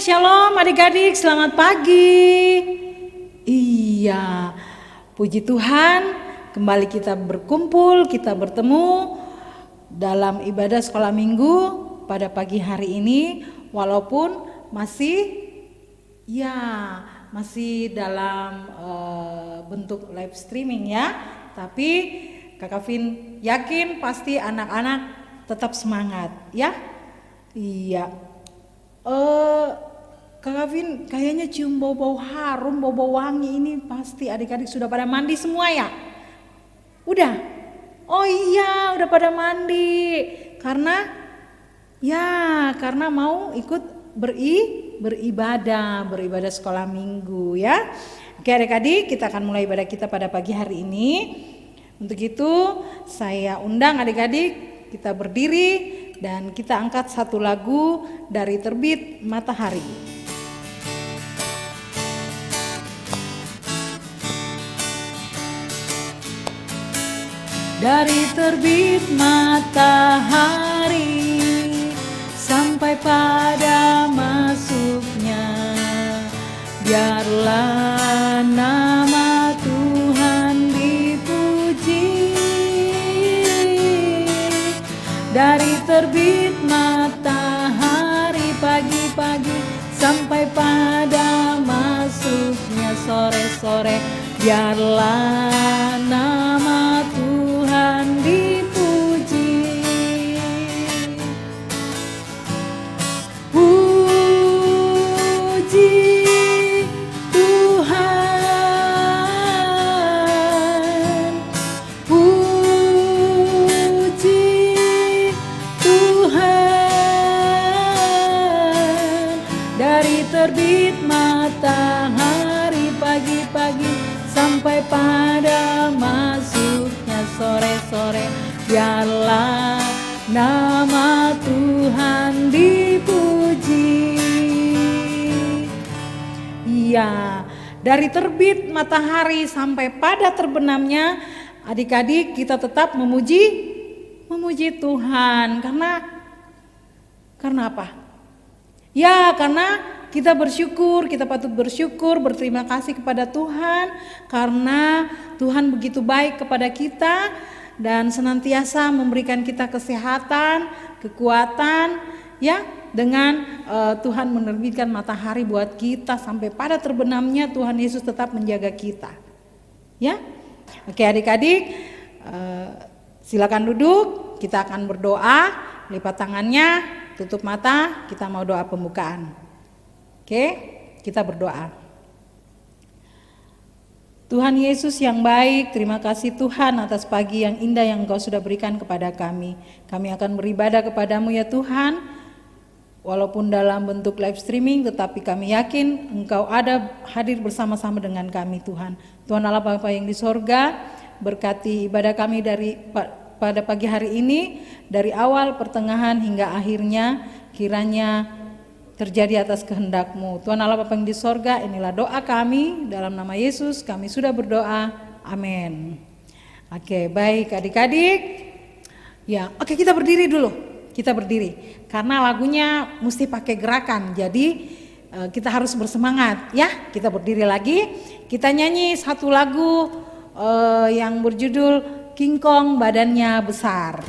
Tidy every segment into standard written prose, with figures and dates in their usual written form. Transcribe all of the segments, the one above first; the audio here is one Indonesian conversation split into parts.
Shalom adik-adik, selamat pagi. Iya, puji Tuhan, kembali kita berkumpul, kita bertemu dalam ibadah sekolah minggu pada pagi hari ini. Walaupun masih dalam bentuk live streaming ya. Tapi Kakak Vin yakin pasti anak-anak tetap semangat ya. Iya. Kakak Vin kayaknya cium bau-bau harum, bau-bau wangi ini pasti adik-adik sudah pada mandi semua ya? Udah? Oh iya udah pada mandi karena mau ikut beribadah sekolah minggu ya. Oke adik-adik, kita akan mulai ibadah kita pada pagi hari ini. Untuk itu saya undang adik-adik kita berdiri dan kita angkat satu lagu dari Terbit Matahari. Dari terbit matahari sampai pada masuknya, biarlah nama Tuhan dipuji. Dari terbit matahari pagi-pagi sampai pada masuknya sore-sore, biarlah nama Tuhan dipuji. Puji Tuhan, puji Tuhan. Dari terbit matahari pagi-pagi sampai pada masuknya sore-sore, biarlah nama Tuhan dipuji. Iya, dari terbit matahari sampai pada terbenamnya, adik-adik kita tetap memuji Tuhan. Karena apa? Ya, karena kita bersyukur, kita patut bersyukur, berterima kasih kepada Tuhan karena Tuhan begitu baik kepada kita dan senantiasa memberikan kita kesehatan, kekuatan ya, dengan Tuhan menerbitkan matahari buat kita sampai pada terbenamnya Tuhan Yesus tetap menjaga kita. Ya. Oke adik-adik, silakan duduk, kita akan berdoa, lipat tangannya, tutup mata, kita mau doa pembukaan. Oke, kita berdoa. Tuhan Yesus yang baik, terima kasih Tuhan atas pagi yang indah yang Engkau sudah berikan kepada kami. Kami akan beribadah kepadamu ya Tuhan, walaupun dalam bentuk live streaming, tetapi kami yakin Engkau ada hadir bersama-sama dengan kami Tuhan. Tuhan Allah Bapa yang di sorga, berkati ibadah kami pada pagi hari ini, dari awal, pertengahan hingga akhirnya, kiranya terjadi atas kehendak-Mu. Tuhan Allah Bapa yang di sorga, inilah doa kami, dalam nama Yesus kami sudah berdoa, amin. Oke, baik adik-adik. Ya, oke kita berdiri dulu. Kita berdiri, karena lagunya mesti pakai gerakan, jadi kita harus bersemangat ya. Kita berdiri lagi, kita nyanyi satu lagu yang berjudul King Kong Badannya Besar.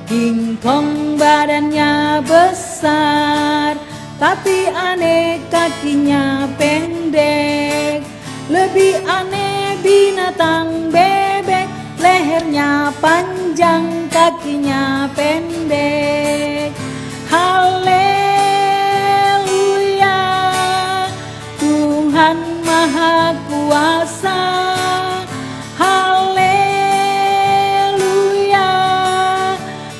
King Kong badannya besar, tapi aneh kakinya pendek. Lebih aneh binatang bebek, lehernya panjang, kakinya pendek. Haleluya, Tuhan Maha Kuasa. Haleluya,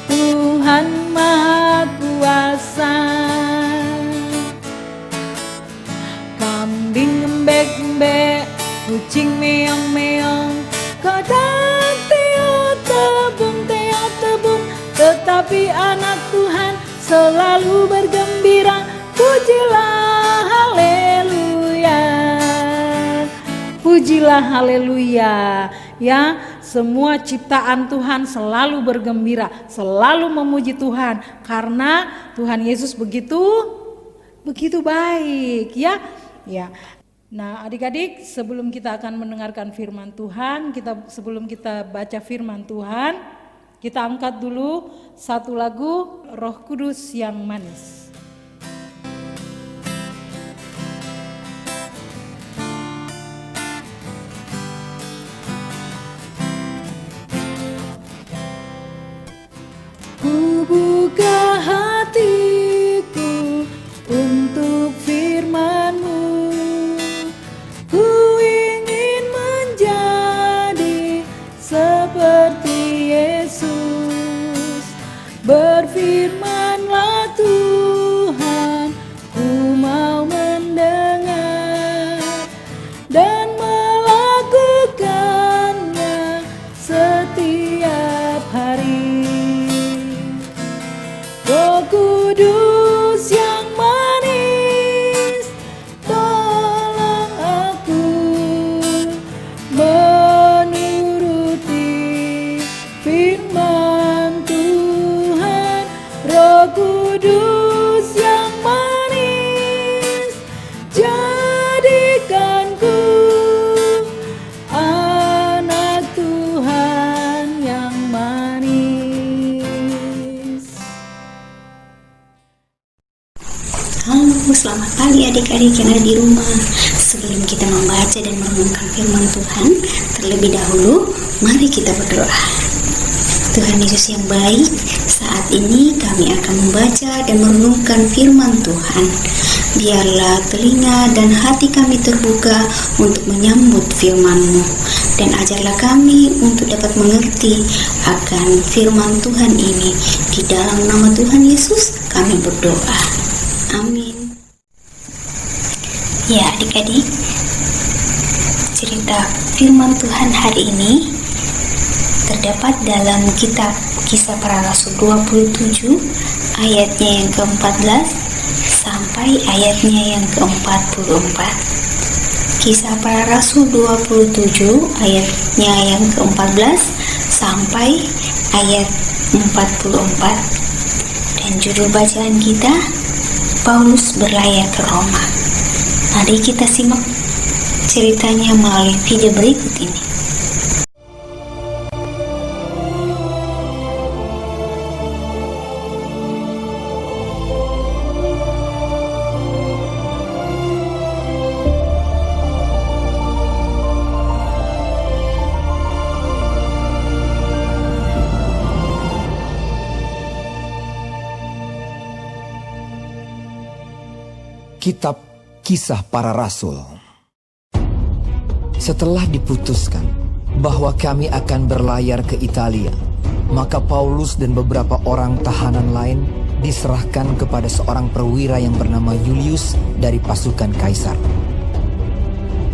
Tuhan Maha Kuasa. Kambing embek-embek, kucing meong-meong, kadang tebung, tetapi anak Tuhan selalu bergembira. Pujilah haleluya. Pujilah, haleluya. Ya, semua ciptaan Tuhan selalu bergembira, selalu memuji Tuhan karena Tuhan Yesus begitu baik, ya. Ya. Nah, adik-adik, sebelum kita akan mendengarkan firman Tuhan, sebelum kita baca firman Tuhan, kita angkat dulu satu lagu Roh Kudus yang manis. Ku buka hatiku untuk firman-Mu, ku ingin menjadi seperti Yesus. Berfirman-Lah Tuhan, ku mau mendengar dan melakukannya setiap hari. Roh Kudus yang manis, tolong aku menuruti firman Tuhan. Roh Kudus yang manis, jadikanku anak Tuhan yang manis. Halo, selamat pagi adik-adik yang ada di rumah. Sebelum kita membaca dan merenungkan firman Tuhan, terlebih dahulu mari kita berdoa. Tuhan Yesus yang baik, saat ini kami akan membaca dan merenungkan firman Tuhan. Biarlah telinga dan hati kami terbuka untuk menyambut firman-Mu, dan ajarlah kami untuk dapat mengerti akan firman Tuhan ini. Di dalam nama Tuhan Yesus kami berdoa. Amin. Ya adik-adik, cerita firman Tuhan hari ini terdapat dalam kitab Kisah Para Rasul 27 ayatnya yang ke-14 sampai ayatnya yang ke-44. Kisah Para Rasul 27 ayatnya yang ke-14 sampai ayat 44. Dan judul bacaan kita, Paulus berlayar ke Roma. Mari kita simak ceritanya melalui video berikut ini. Kitab Kisah Para Rasul. Setelah diputuskan bahwa kami akan berlayar ke Italia, maka Paulus dan beberapa orang tahanan lain diserahkan kepada seorang perwira yang bernama Julius dari pasukan Kaisar.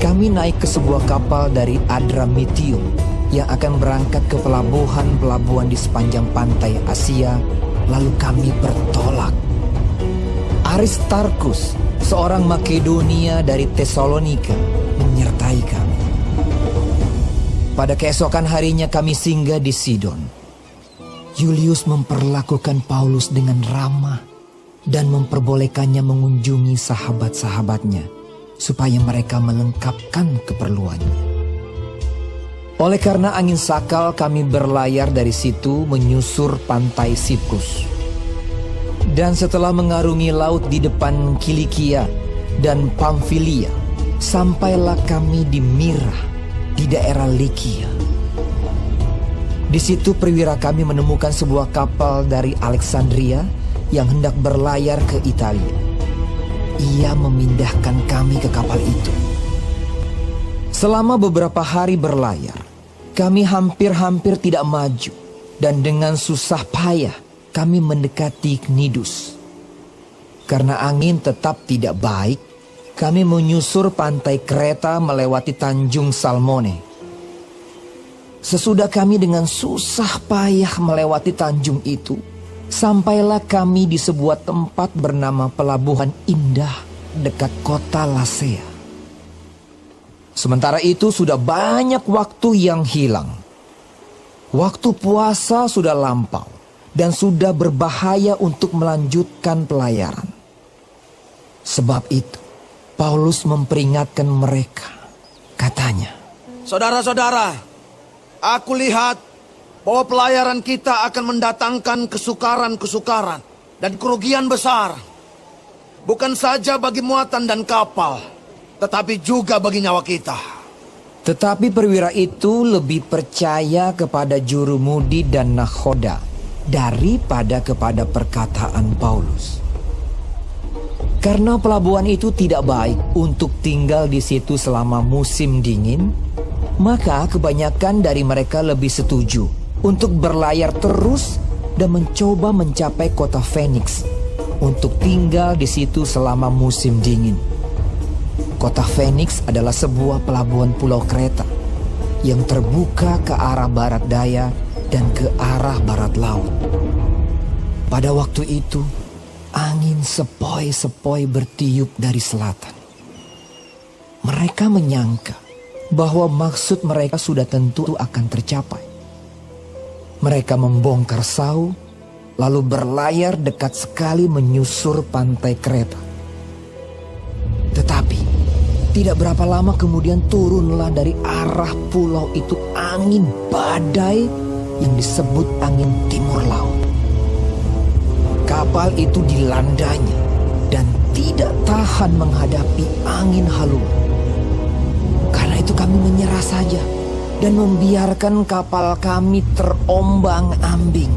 Kami naik ke sebuah kapal dari Adramitium yang akan berangkat ke pelabuhan-pelabuhan di sepanjang pantai Asia, lalu kami bertolak. Aristarkus, seorang Makedonia dari Tesalonika, menyertai kami. Pada keesokan harinya kami singgah di Sidon. Julius memperlakukan Paulus dengan ramah dan memperbolehkannya mengunjungi sahabat-sahabatnya supaya mereka melengkapkan keperluannya. Oleh karena angin sakal, kami berlayar dari situ menyusur pantai Siprus. Dan setelah mengarungi laut di depan Kilikia dan Pamfilia, sampailah kami di Mira di daerah Likia. Di situ perwira kami menemukan sebuah kapal dari Alexandria yang hendak berlayar ke Italia. Ia memindahkan kami ke kapal itu. Selama beberapa hari berlayar, kami hampir-hampir tidak maju, dan dengan susah payah kami mendekati Knidus. Karena angin tetap tidak baik, kami menyusur pantai Kreta melewati Tanjung Salmone. Sesudah kami dengan susah payah melewati tanjung itu, sampailah kami di sebuah tempat bernama Pelabuhan Indah dekat kota Lasea. Sementara itu sudah banyak waktu yang hilang. Waktu puasa sudah lampau dan sudah berbahaya untuk melanjutkan pelayaran. Sebab itu, Paulus memperingatkan mereka. Katanya, "Saudara-saudara, aku lihat bahwa pelayaran kita akan mendatangkan kesukaran-kesukaran dan kerugian besar. Bukan saja bagi muatan dan kapal, tetapi juga bagi nyawa kita." tetapi perwira itu lebih percaya kepada jurumudi dan nakhoda daripada kepada perkataan Paulus. Karena pelabuhan itu tidak baik untuk tinggal di situ selama musim dingin, maka kebanyakan dari mereka lebih setuju untuk berlayar terus dan mencoba mencapai kota Phoenix untuk tinggal di situ selama musim dingin. Kota Phoenix adalah sebuah pelabuhan pulau Kreta yang terbuka ke arah barat daya dan ke arah barat laut. Pada waktu itu, angin sepoi-sepoi bertiup dari selatan. Mereka menyangka bahwa maksud mereka sudah tentu akan tercapai. Mereka membongkar sau, lalu berlayar dekat sekali menyusur pantai Kreta. Tetapi tidak berapa lama kemudian turunlah dari arah pulau itu angin badai yang disebut angin timur laut. Kapal itu dilandanya dan tidak tahan menghadapi angin haluan. Karena itu kami menyerah saja dan membiarkan kapal kami terombang-ambing.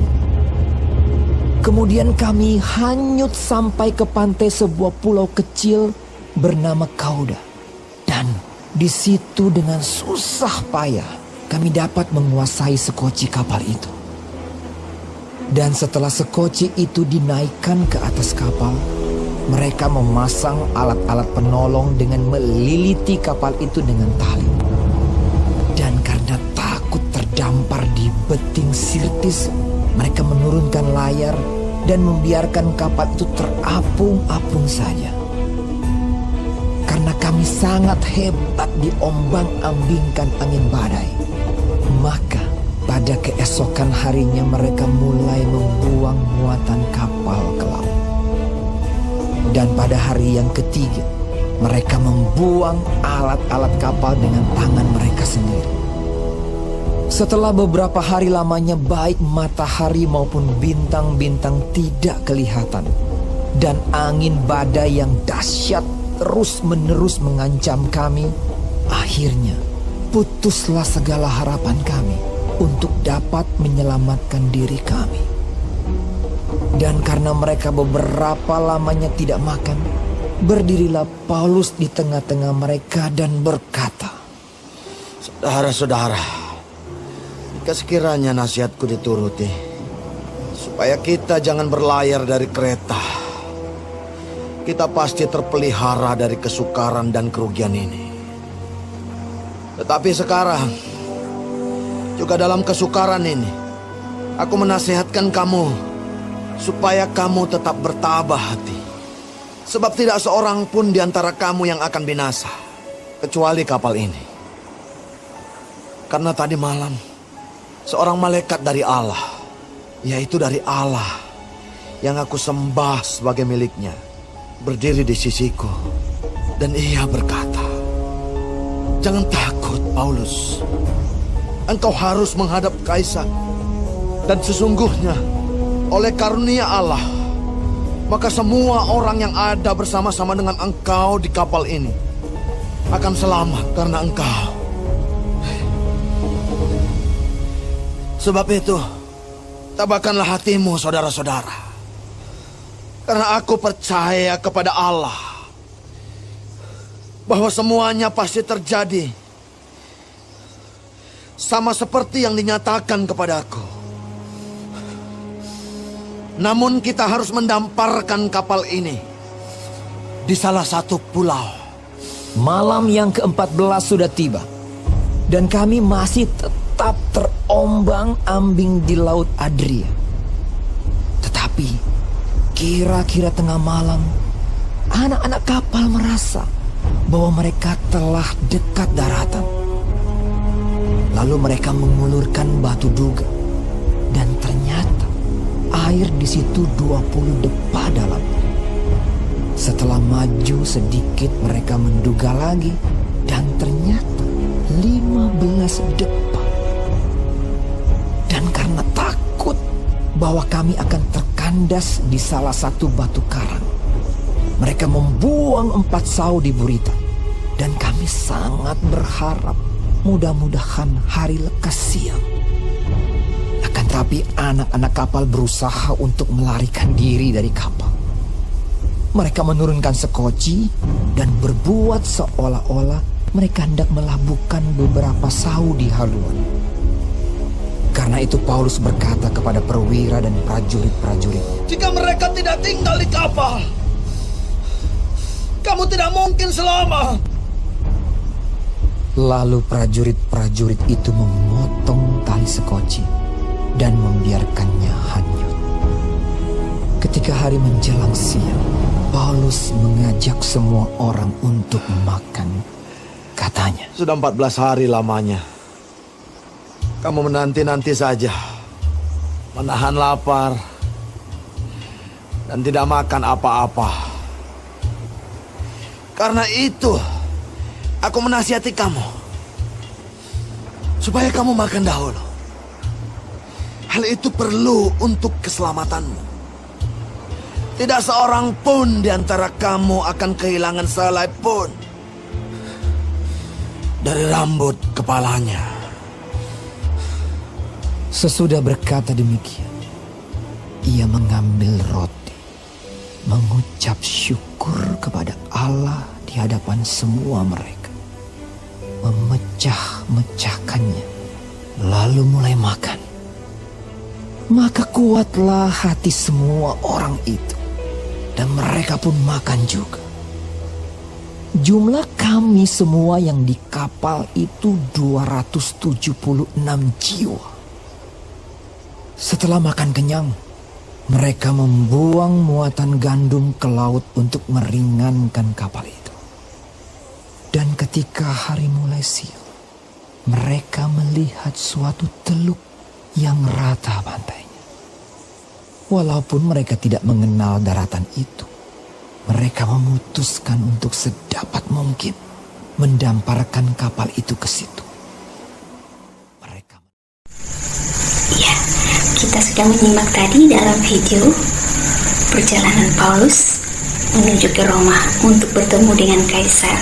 Kemudian kami hanyut sampai ke pantai sebuah pulau kecil bernama Kauda. Dan di situ dengan susah payah kami dapat menguasai sekoci kapal itu. Dan setelah sekoci itu dinaikkan ke atas kapal, mereka memasang alat-alat penolong dengan meliliti kapal itu dengan tali. Dan karena takut terdampar di beting Sirtis, mereka menurunkan layar dan membiarkan kapal itu terapung-apung saja. Karena kami sangat hebat diombang-ambingkan angin badai, maka pada keesokan harinya mereka mulai membuang muatan kapal ke laut. Dan pada hari yang ketiga, mereka membuang alat-alat kapal dengan tangan mereka sendiri. Setelah beberapa hari lamanya baik matahari maupun bintang-bintang tidak kelihatan, dan angin badai yang dahsyat terus-menerus mengancam kami, akhirnya putuslah segala harapan kami untuk dapat menyelamatkan diri kami. Dan karena mereka beberapa lamanya tidak makan, berdirilah Paulus di tengah-tengah mereka dan berkata, "Saudara-saudara, jika sekiranya nasihatku dituruti, supaya kita jangan berlayar dari Kreta, kita pasti terpelihara dari kesukaran dan kerugian ini. Tetapi sekarang, juga dalam kesukaran ini, aku menasihatkan kamu supaya kamu tetap bertabah hati. Sebab tidak seorang pun di antara kamu yang akan binasa, kecuali kapal ini. Karena tadi malam, seorang malaikat dari Allah, yaitu dari Allah yang aku sembah sebagai miliknya, berdiri di sisiku, dan ia berkata, 'Jangan takut, Paulus. Engkau harus menghadap Kaisar. Dan sesungguhnya, oleh karunia Allah, maka semua orang yang ada bersama-sama dengan engkau di kapal ini akan selamat karena engkau. Sebab itu, tabahkanlah hatimu, saudara-saudara. Karena aku percaya kepada Allah bahwa semuanya pasti terjadi sama seperti yang dinyatakan kepadaku. Namun kita harus mendamparkan kapal ini di salah satu pulau." Malam yang ke-14 sudah tiba, dan kami masih tetap terombang-ambing di Laut Adria. Tetapi kira-kira tengah malam, anak-anak kapal merasa bahwa mereka telah dekat daratan. Lalu mereka mengulurkan batu duga, dan ternyata air di situ 20 depa dalam. Setelah maju sedikit mereka menduga lagi, dan ternyata 15 depa. Dan karena takut bahwa kami akan terkandas di salah satu batu karang, mereka membuang 4 sau di buritan. Dan kami sangat berharap mudah-mudahan hari lekas siang. Akan tetapi anak-anak kapal berusaha untuk melarikan diri dari kapal. Mereka menurunkan sekoci dan berbuat seolah-olah mereka hendak melabuhkan beberapa sau di haluan. Karena itu Paulus berkata kepada perwira dan prajurit-prajurit, Jika mereka tidak tinggal di kapal, kamu tidak mungkin selamat. Lalu prajurit-prajurit itu memotong tali sekoci dan membiarkannya hanyut. Ketika hari menjelang siang, Paulus mengajak semua orang untuk makan. Katanya, Sudah 14 hari lamanya. Kamu menanti-nanti saja, menahan lapar, dan tidak makan apa-apa. Karena itu, aku menasihati kamu, supaya kamu makan dahulu. Hal itu perlu untuk keselamatanmu. Tidak seorang pun di antara kamu akan kehilangan sehelai pun dari rambut kepalanya. sesudah berkata demikian, ia mengambil roti, mengucap syukur kepada Allah di hadapan semua mereka, memecah-mecahkannya, lalu mulai makan. Maka kuatlah hati semua orang itu, dan mereka pun makan juga. Jumlah kami semua yang di kapal itu 276 jiwa. Setelah makan kenyang, mereka membuang muatan gandum ke laut untuk meringankan kapal itu. Dan ketika hari mulai siang, mereka melihat suatu teluk yang rata pantainya. Walaupun mereka tidak mengenal daratan itu, mereka memutuskan untuk sedapat mungkin mendamparkan kapal itu ke situ. Mereka Ya, kita sudah menyimak tadi dalam video perjalanan Paulus menuju ke Roma untuk bertemu dengan Kaisar.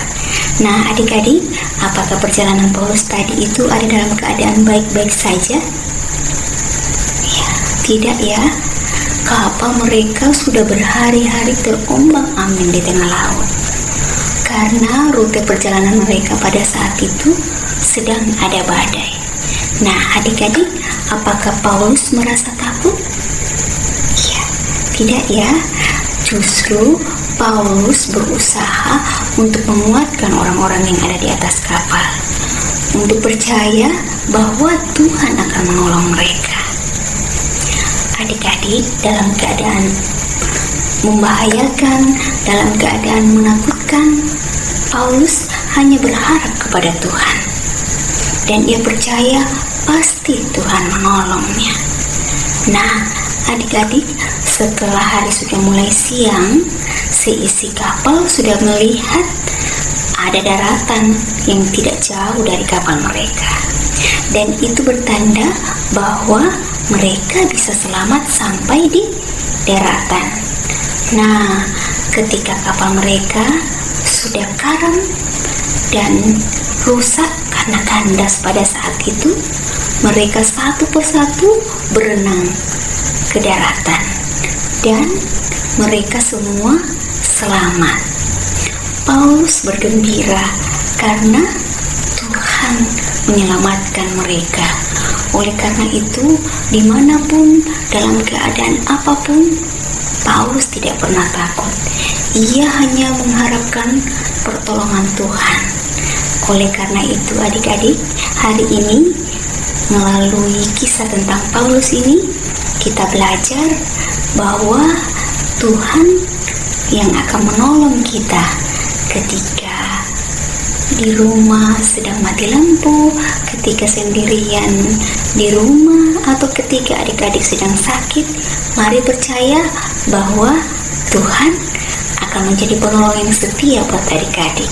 Nah, adik-adik, apakah perjalanan Paulus tadi itu ada dalam keadaan baik-baik saja? Ya, tidak ya. Kapal mereka sudah berhari-hari terombang-ambing di tengah laut. Karena rute perjalanan mereka pada saat itu sedang ada badai. Nah, adik-adik, apakah Paulus merasa takut? Ya, tidak ya. Justru Paulus berusaha untuk menguatkan orang-orang yang ada di atas kapal, untuk percaya bahwa Tuhan akan menolong mereka. Adik-adik, dalam keadaan membahayakan, dalam keadaan menakutkan, Paulus hanya berharap kepada Tuhan. Dan ia percaya pasti Tuhan menolongnya. Nah, adik-adik, setelah hari sudah mulai siang, seisi kapal sudah melihat ada daratan yang tidak jauh dari kapal mereka. Dan itu bertanda bahwa mereka bisa selamat sampai di daratan. Nah, ketika kapal mereka sudah karam dan rusak karena kandas pada saat itu, mereka satu persatu berenang ke daratan dan mereka semua selamat. Paulus bergembira karena Tuhan menyelamatkan mereka. Oleh karena itu, dimanapun, dalam keadaan apapun, Paulus tidak pernah takut. Ia hanya mengharapkan pertolongan Tuhan. Oleh karena itu, adik-adik, hari ini melalui kisah tentang Paulus ini, kita belajar bahwa Tuhan yang akan menolong kita ketika di rumah sedang mati lampu, ketika sendirian di rumah, atau ketika adik-adik sedang sakit, mari percaya bahwa Tuhan akan menjadi penolong yang setia buat adik-adik.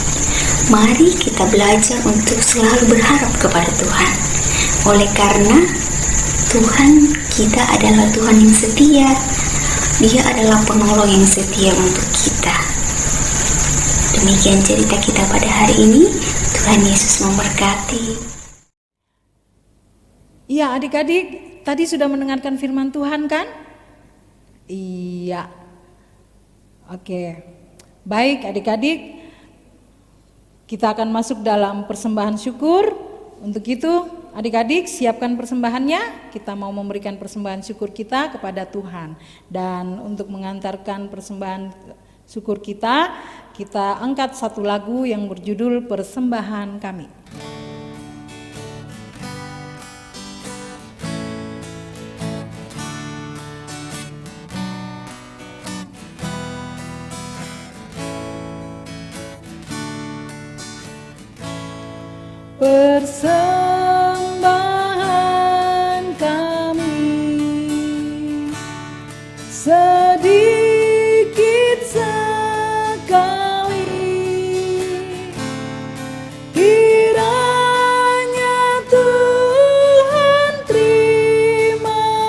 Mari kita belajar untuk selalu berharap kepada Tuhan. Oleh karena Tuhan kita adalah Tuhan yang setia, Dia adalah penolong yang setia untuk kita. Demikian cerita kita pada hari ini. Tuhan Yesus memberkati. Iya adik-adik, tadi sudah mendengarkan firman Tuhan kan? Iya. Oke. Baik adik-adik, kita akan masuk dalam persembahan syukur. Untuk itu adik-adik siapkan persembahannya. Kita mau memberikan persembahan syukur kita kepada Tuhan. Dan untuk mengantarkan persembahan syukur kita angkat satu lagu yang berjudul Persembahan Kami. Persembahan kami sedikit sekali, kiranya Tuhan terimalah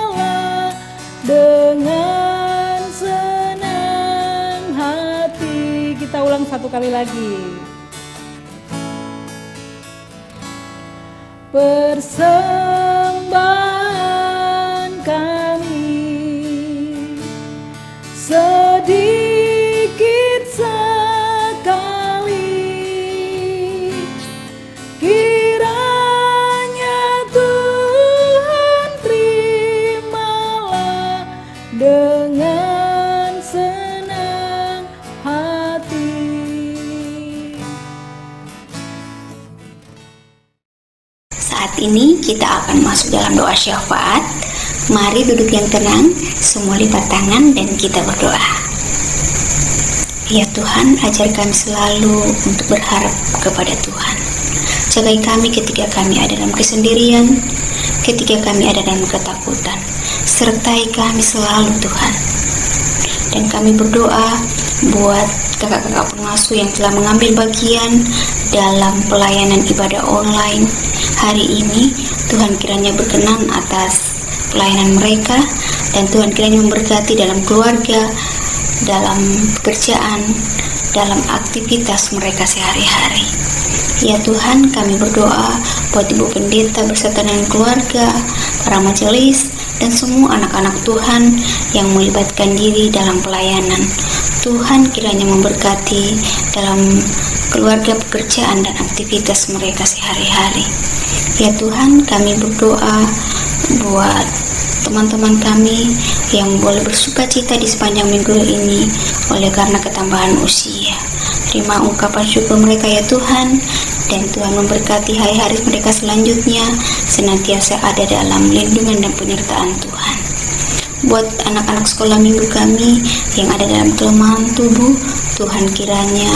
dengan senang hati. Kita ulang satu kali lagi. Persembahan kami sedikit sekali, kiranya Tuhan terimalah dengan senang hati. Saat ini kita akan masuk dalam doa syafaat. Mari duduk yang tenang, semua lipat tangan dan kita berdoa. Ya Tuhan, ajar kami selalu untuk berharap kepada Tuhan. Jagai kami ketika kami ada dalam kesendirian, ketika kami ada dalam ketakutan. Sertai kami selalu Tuhan. Dan kami berdoa buat kakak-kakak pengasuh yang telah mengambil bagian dalam pelayanan ibadah online hari ini. Tuhan kiranya berkenan atas pelayanan mereka, dan Tuhan kiranya memberkati dalam keluarga, dalam pekerjaan, dalam aktivitas mereka sehari-hari. Ya Tuhan, kami berdoa buat Ibu Pendeta beserta dengan keluarga, para majelis, dan semua anak-anak Tuhan yang melibatkan diri dalam pelayanan. Tuhan kiranya memberkati dalam keluarga, pekerjaan, dan aktivitas mereka sehari-hari. Ya Tuhan, kami berdoa buat teman-teman kami yang boleh bersuka cita di sepanjang minggu ini oleh karena ketambahan usia. Terima ungkapan syukur mereka ya Tuhan, dan Tuhan memberkati hari-hari mereka selanjutnya senantiasa ada dalam lindungan dan penyertaan Tuhan. Buat anak-anak sekolah minggu kami yang ada dalam kelemahan tubuh, Tuhan kiranya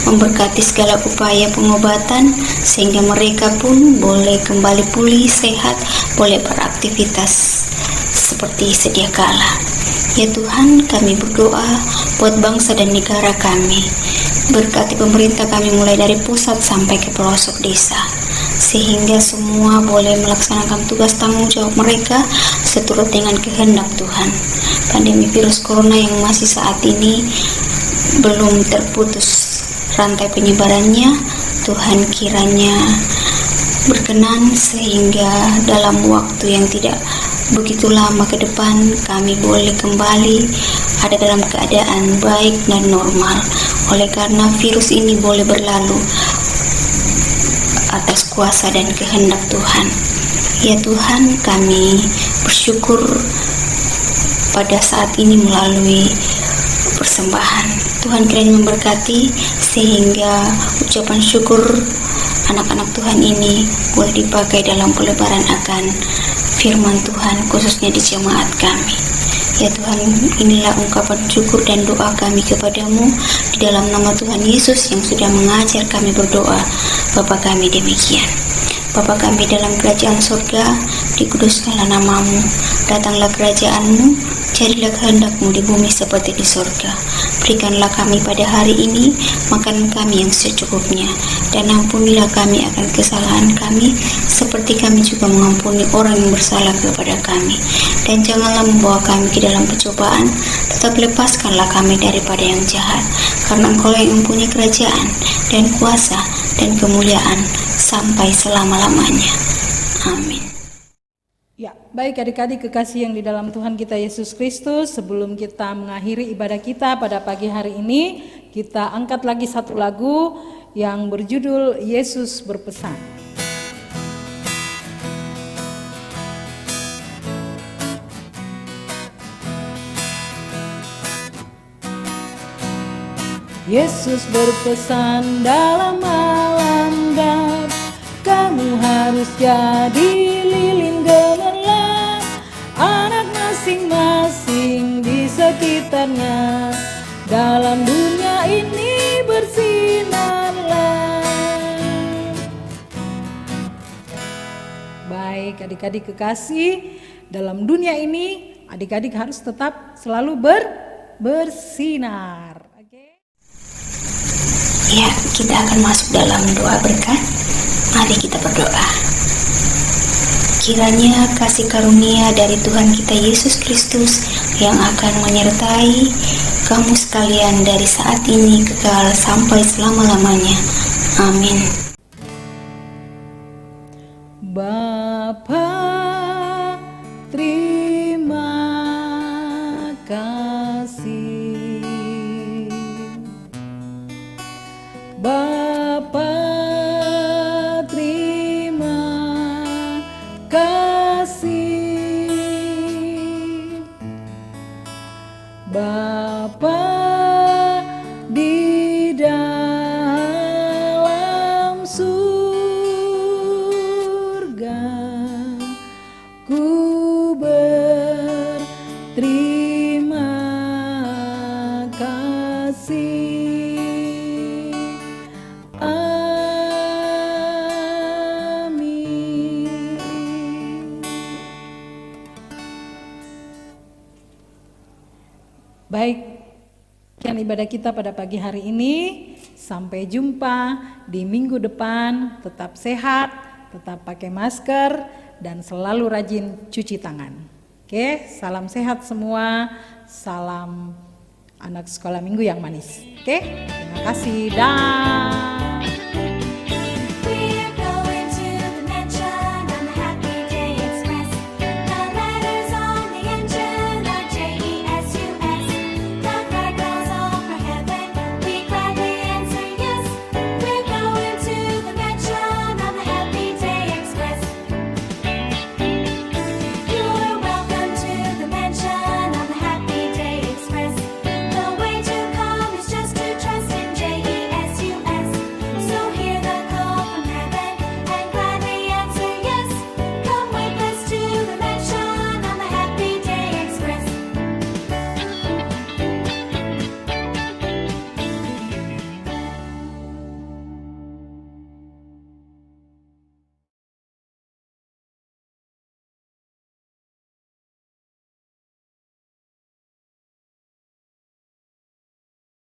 memberkati segala upaya pengobatan sehingga mereka pun boleh kembali pulih, sehat, boleh beraktivitas seperti sedia kala. Ya Tuhan, kami berdoa buat bangsa dan negara kami. Berkati pemerintah kami mulai dari pusat sampai ke pelosok desa, sehingga semua boleh melaksanakan tugas tanggung jawab mereka seturut dengan kehendak Tuhan. Pandemi virus corona yang masih saat ini belum terputus rantai penyebarannya, Tuhan kiranya berkenan sehingga dalam waktu yang tidak begitu lama ke depan kami boleh kembali ada dalam keadaan baik dan normal, oleh karena virus ini boleh berlalu atas kuasa dan kehendak Tuhan. Ya Tuhan, kami bersyukur pada saat ini melalui persembahan. Tuhan kiranya memberkati sehingga ucapan syukur anak-anak Tuhan ini boleh dipakai dalam pelebaran akan firman Tuhan, khususnya di jemaat kami. Ya Tuhan, inilah ungkapan syukur dan doa kami kepadamu di Di dalam nama Tuhan Yesus yang sudah mengajar kami berdoa, Bapa kami demikian. Bapa kami dalam kerajaan surga, dikuduskanlah namamu, datanglah kerajaanmu, jadilah kehendak-Mu di bumi seperti di surga. Berikanlah kami pada hari ini makanan kami yang secukupnya, dan ampunilah kami akan kesalahan kami, seperti kami juga mengampuni orang yang bersalah kepada kami. Dan janganlah membawa kami ke dalam pencobaan, tetap lepaskanlah kami daripada yang jahat, karena Engkau yang mempunyai kerajaan, dan kuasa, dan kemuliaan, sampai selama-lamanya. Amin. Ya, baik adik-adik kekasih yang di dalam Tuhan kita Yesus Kristus, sebelum kita mengakhiri ibadah kita pada pagi hari ini, kita angkat lagi satu lagu yang berjudul Yesus Berpesan. Yesus berpesan dalam malam gelap, kamu harus jadi lilin gemerlap, anak masing-masing di sekitarnya, dalam dunia ini bersinarlah. Baik adik-adik kekasih, dalam dunia ini adik-adik harus tetap selalu bersinar. Ya, kita akan masuk dalam doa berkat. Mari kita berdoa. Kiranya kasih karunia dari Tuhan kita Yesus Kristus yang akan menyertai kamu sekalian dari saat ini kekal sampai selama-lamanya. Amin. Bapa, terima kasih. Bapa, terima kasih. Bapa di dalam surga, ku berterima kasih. Baik, sekian ibadah kita pada pagi hari ini. Sampai jumpa di minggu depan. Tetap sehat, tetap pakai masker, dan selalu rajin cuci tangan. Oke, salam sehat semua. Salam anak sekolah minggu yang manis. Oke, terima kasih. Dah.